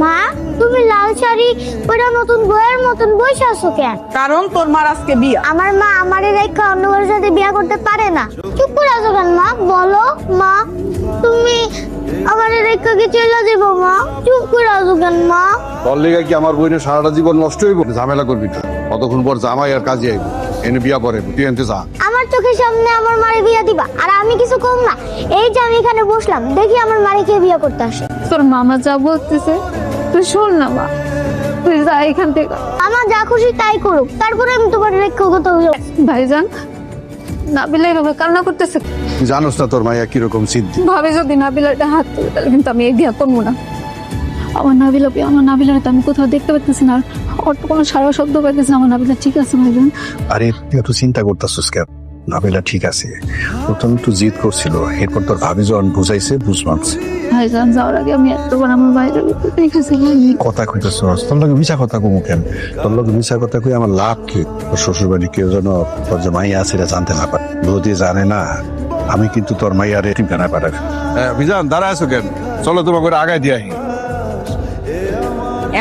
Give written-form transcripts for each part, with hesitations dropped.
মা, তুমি লাল শাড়ি পরে নতুন বইয়ের মতন বসে আছো কেন? কারণ তোর মার আজকে বিয়া। আমার মা আমারে রেখে অন্য কারোর সাথে বিয়ে করতে পারে না। চুপ করে আছো কেন মা? বলো মা, তুমি আমারে রেখে কি চলে যাবো মা? চুপ করে আছো কেন মা? তোর লেগে কি আমার বোনের সারাটা জীবন নষ্ট হইব? ঝামেলা করবি না, কতক্ষণ পর জামাই আর কাজে আইব, এনে বিয়া করে তুই এনতে যা। আমার চোখের সামনে আমার মারে বিয়ে দিবা আর আমি কিছু কম না? এই যে আমি এখানে বসলাম, দেখি আমার মারে কে বিয়ে করতে আসে। তোর মামা যা বলতেছে তুই শোন না মা, তুই যা এখান থেকে। আমার যা খুশি তাই করুক, তারপরে আমি তোমার রেখে কোথাও যাবো। ভাইজান, নাবিলা এভাবে কান্না করতেছে। তুই জানোস না তোর মাইয়া কিরকম সিদ্ধি। ভাবে যদি নাবিলাটা হাত তুলে তাহলে কিন্তু আমি এই বিয়া করবো না। আমার নাবিলার তো আমি কোথাও দেখতে পাচ্ছি না, ওর তো কোনো সারা শব্দ পাইতেছি না। আমার নাবিলা ঠিক আছে ভাইজান? আরে তুই এত চিন্তা করতেছিস কেন? নাবিলা ঠিক আছে, প্রথম একটু জিদ করছিল, এরপর তোর ভাবি যখন বুঝাইছে বুঝ মানছে। ভাইজান, যাওয়ার আগে আমি একবার আমার বাইরে দেখেছি। কথা কইতেছ, তোর লগে মিছা কথা কমু কেন? তোর লগে মিছা কথা কই আমার লাভ কি? তোর শ্বশুর বাড়ি কেউ যেন তোর যে মাইয়া আছে এটা জানতে না পারে। যদি জানে না, আমি কিন্তু তোর মাইয়ারে ঠিকানা পাঠাবি। হ্যাঁ বিজান, দাঁড়া আছো কেন? চলো তোমাকে করে আগায় দিয়ে আহি।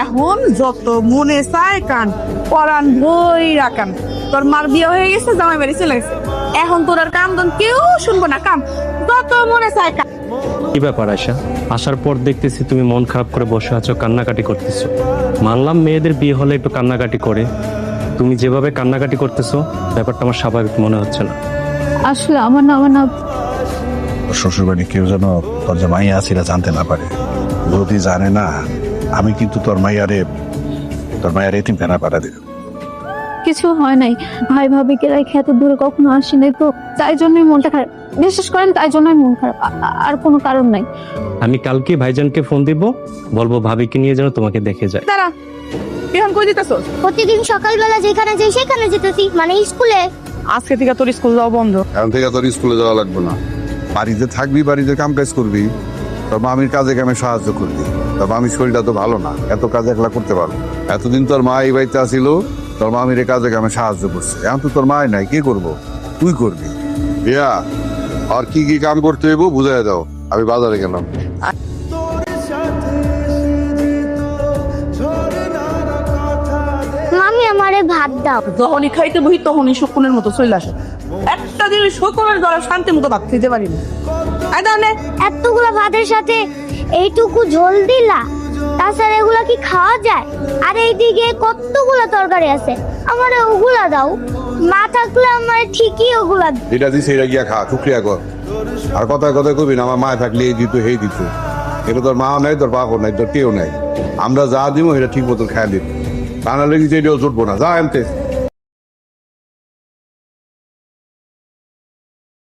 এখন যত মনে চায় কান পরান বই রাখান। তোর মার বিয়ে হয়ে গেছে, জামাই বাড়ি চলে গেছে, এখন তোর আর কাম দাম কেউ শুনবো না। কাম যত মনে চায় কান। কি ব্যাপার আয়শা? আসার পর দেখতেছি তুমি মন খারাপ করে বসে আছো, কান্নাকাটি করতেছো। মানলাম মেয়েদের বিয়ে হলে একটু কান্নাকাটি করে, তুমি যেভাবে কান্নাকাটি করতেছো ব্যাপারটা আমার স্বাভাবিক মনে হচ্ছে না। আসলে আমার না তোর শ্বশুর বাড়ি কেউ যেন তোর যে মাইয়া আছে এটা জানতে না পারে। যদি জানে না, আমি কিন্তু তোর মাইয়ারে ঠিকানা পাঠা দিব। কিছু হয় নাই, ভাই ভাবিকে রেখে এত দূরে কখনো আসি নাই তো, তাই জন্যই মনটা খারাপ। বিশ্বাস করেন, তাই জন্যই মন খারাপ, আর কোনো কারণ নাই। আমি কালকে ভাইজানকে ফোন দিব, বলবো ভাবিকে নিয়ে যেন তোমাকে দেখে যায়। দাঁড়া, এখন কই দিতেছস? প্রতিদিন সকালবেলা যেখানে যাই সেখানে যেতেছি, মানে স্কুলে। আজকে থেকে তোর স্কুল যাওয়া বন্ধ। এখন থেকে তোর স্কুলে যাওয়া লাগবে না, বাড়িতে থাকবি, বাড়িতে কাম কাজ করবি, তোর মামির কাজে কামে সাহায্য করবি। তোর মামির শরীরটা তো ভালো না, এত কাজ একলা করতে পারবো? এতদিন তোর মা এই বাড়িতে আসিল, তোর মামির কাজে কামে সাহায্য করছে। এখন তো তোর মাই নাই, কি করবো? তুই করবি। বিয়া আর কি কি কাম করতে হইব বুঝাই দাও, আমি বাজারে গেলাম। মামি আমারে ভাত দাও। যখনই খাইতে বহি তখনই শকুনের মতো চলে আসে। একটা দিন শকুনের দ্বারা শান্তি মতো ভাত খেতে পারি না। আয় দাও নে। এতগুলা ভাতের সাথে এইটুকু ঝোল দিলা, তাছাড়া এগুলা কি খাওয়া যায়? আর এইদিকে কতগুলা তরকারি আছে, আমারে ওগুলা দাও। মা থাকলে আমার ঠিকই ওগুলা। এটা দিছে, এটা গিয়া খা, শুক্রিয়া কর। আর কথায় কথায় কবি না আমার মা থাকলে এই দিত হেই দিত। এটা তোর মাও নাই, তোর বাপও নাই, তোর কেউ নাই। আমরা যা দিব এটা ঠিক মতো খেয়াল দিত, তা না লেগেছে এটাও জুটবো না। যা আনতে